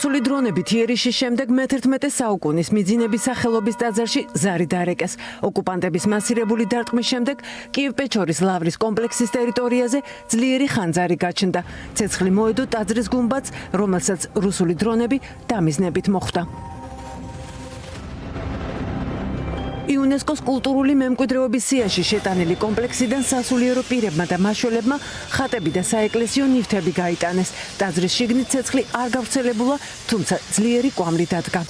რუსული დრონებით იერიშის შემდეგ მე-11 საუკუნის მიძინების სახელობის ტაძარში ზარი დარეკეს. ოკუპანტების მასირებული დარტყმის შემდეგ კიევ-პეჩორის ლავრის კომპლექსის ტერიტორიაზე ძლიერი ხანძარი გაჩნდა. ცეცხლი მოედო ტაძრის გუმბათს, რომელსაც რუსული დრონები დამიზნებით მოხვდა. იუნესკოს კულტურული მემკვიდრეობის სიაში შეტანილი კომპლექსიდან სასულიერო პირებმა და მაშველებმა ხატები და საეკლესიო ნივთები გაიტანეს. ტაძრის შიგნით ცეცხლი არ გავრცელებულა, თუმცა ძლიერი კვამლი დადგა.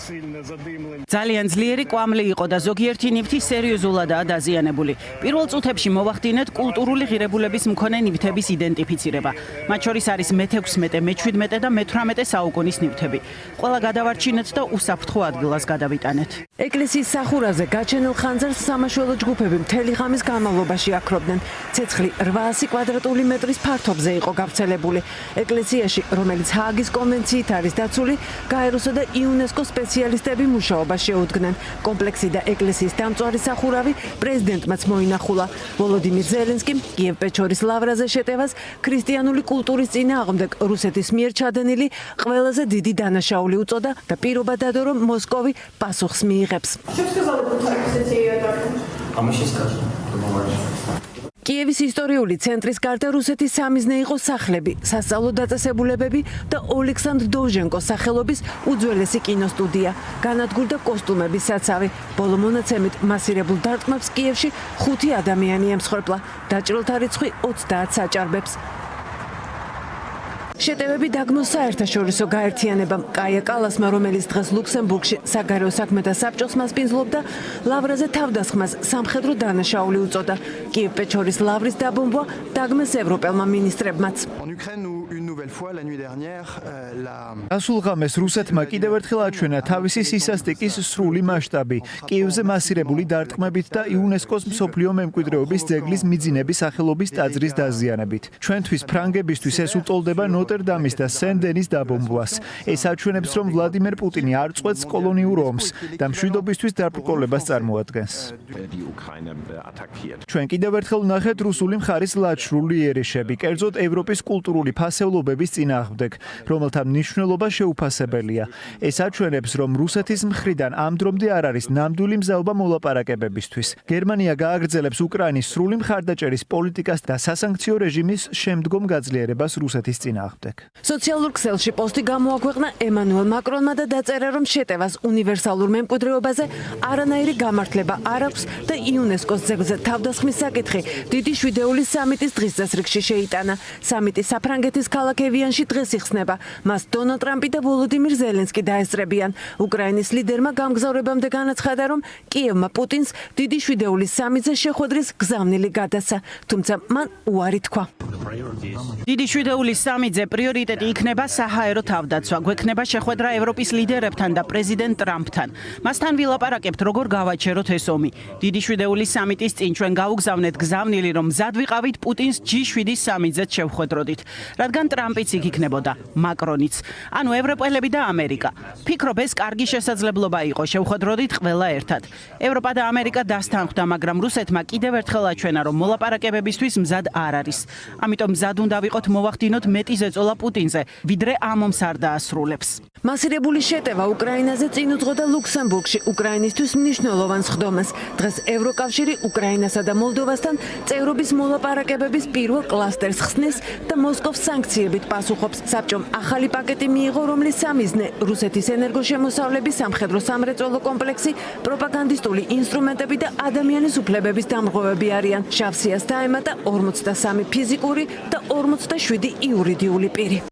ძალიან ძლიერი კვამლი იყო და ზოგიერთი ნივთი სერიოზულადაა დაზიანებული. პირველ წუთებში მოვახდინეთ კულტურული ღირებულების მქონე ნივთების იდენტიფიცირება. მათ შორის არის მე-16, მე-17 და მე-18 საუკუნის ნივთები. ყველა გადავარჩინეთ და უსაფრთხო ადგილას გადავიტანეთ. ეკლესიის სახურაზე გაჩენილ ხანძარს სამაშველო ჯგუფები მთელი ღამის განმავლობაში აქრობდნენ. ცეცხლი 800 კვადრატული მეტრის ფართობზე იყო გავრცელებული. ეკლესიაში, რომელიც ჰააგის კონვენციით არის დაცული, გაეროსა და იუნესკოს სპეციალისტები მუშაობას შეუდგნენ. კომპლექსი და ეკლესიის დამწვარი სახურავი პრეზიდენტმაც მოინახულა. ვოლოდიმირ ზელენსკიმ კიევ-პეჩორის ლავრაზე შეტევას ქრისტიანული კულტურის წინააღმდეგ რუსეთის მიერ ჩადენილი ყველაზე დიდი დანაშაული უწოდა და პირობა დადო, რომ მოსკოვი პასუხს მიიღებს. კიევის ისტორიული ცენტრის გარდა რუსეთის სამიზნე იყო სახლები, სასწავლო დაწესებულებები და ოლექსანდრ დოვჟენკოს სახელობის უძველესი კინოსტუდია. განადგურდა კოსტუმების საცავი. ბოლო მონაცემით მასირებულ დარტყმებს კიევში 5 ადამიანი ემსხვერპლა. დაჭრილთა რიცხვი 30 საჭარბებს. შეტევები დაგმოს საერთაშორისო გაერთიანებამ კაია კალასმა, რომელიც დღეს ლუქსემბურგში საგარეო საქმეთა საბჭოს მასპინძლობდა, ლავრაზე თავდასხმას სამხედრო დანაშაული უწოდა. კიევ-პეჩორის ლავრის დაბომბვა დაგმეს ევროპელმა მინისტრებმაც. გასულ ღამეს რუსეთმა კიდევ ერთხელ აჩვენა თავისი სისასტიკის სრული მასშტაბი. კიევზე მასირებული დარტყმებით და იუნესკოს მსოფლიო მემკვიდრეობის ძეგლის მიძინების სახელობის ტაძრის დაზიანებით. ჩვენთვის ფრანგებისთვის ეს უტოლდება ნოტრ-დამის და სენ-დენის დაბომბვას. ეს აჩვენებს, რომ ვლადიმერ პუტინი არ წყვეტს კოლონიურ ომს და მშვიდობისთვის დაბრკოლებას წარმოადგენს. ჩვენ კიდევ ერთხელ ვნახეთ რუსული მხარის ლაჩრული იერიშები, კერძოდ ევროპის კულტურული ფასეულობების წინააღმდეგ, რომელთა მნიშვნელობა შეუფასებელია. ეს აჩვენებს, რომ რუსეთის მხრიდან ამ დრომდე არ არის ნამდვილი მზაობა მოლაპარაკებებისთვის. გერმანია გააგრძელებს უკრაინის სრული მხარდაჭერის პოლიტიკას და სასანქციო რეჟიმის შემდგომ გაძლიერებას რუსეთის წინააღმდეგ. სოციალურ ქსელში პოსტი გამოაქვეყნა ემანუელ მაკრონმა და დაწერა, რომ შეტევას უნივერსალურ მემკვიდრეობაზე არანაირი გამართლება არ აქვს და იუნესკოს ძეგლზე თავდასხმის საკითხი დიდი შვიდეულის სამიტის დღის წესრიგში შეიტანა. სამიტი საფრანგეთის ქალაქ ევიანში დღეს იხსნება. მას დონალდ ტრამპი და ვოლოდიმირ ზელენსკი დაესწრებიან. უკრაინის ლიდერმა გამგზავრებამდე განაცხადა, რომ კიევმა პუტინს დიდი შვიდეულის სამიტზე შეხვედრის გზავნილი გადასცა, თუმცა მან უარი თქვა. დიდი შვიდეულის სამიტზე პრიორიტეტი იქნება საჰაერო თავდაცვა. გვექნება შეხვედრა ევროპის ლიდერებთან და პრეზიდენტ ტრამპთან. მასთან ვილაპარაკებთ, როგორ გავაჩეროთ ეს ომი. დიდი შვიდეულის სამიტის წინ ჩვენ გავუგზავნეთ გზავნილი, რომ მზად ვიყავით პუტინს G7-ის სამიტზეც შევხვედროდით. რადგან ტრამპიც იქ იქნებოდა, მაკრონიც. ანუ ევროპელები და ამერიკა. ფიქრობ, ეს კარგი შესაძლებლობა იყო, შევხვედროდით ყველა ერთად. ევროპა და ამერიკა დასთანხმდა, მაგრამ რუსეთმა კიდევ ერთხელ აჩვენა, რომ მოლაპარაკებებისთვის მზად არ არის. ამიტომ მზად უნდა ვიყოთ მოვახდინოთ მეტი ზეწოლა პუტინზე, ვიდრე ამ ომს არ დაასრულებს. მასირებული შეტევა უკრაინაზე წინ უძღოდა ლუქსემბურგში უკრაინისთვის მნიშვნელოვან სხდომას. დღეს ევროკავშირი უკრაინასა და მოლდოვასთან წევრობის მოლაპარაკებების პირველ კლასტერს ხსნის და მოსკოვს სანქციებით პასუხობს. საბჭომ ახალი პაკეტი მიიღო, რომლის სამიზნე რუსეთის ენერგოშემოსავლების სამხედრო სამრეწველო კომპლექსი, პროპაგანდისტული ინსტრუმენტები და ადამიანის უფლებების დამრღვევები არიან. შავ სიას დაემატა 43 ფიზიკური და 47 იურიდიული პირი.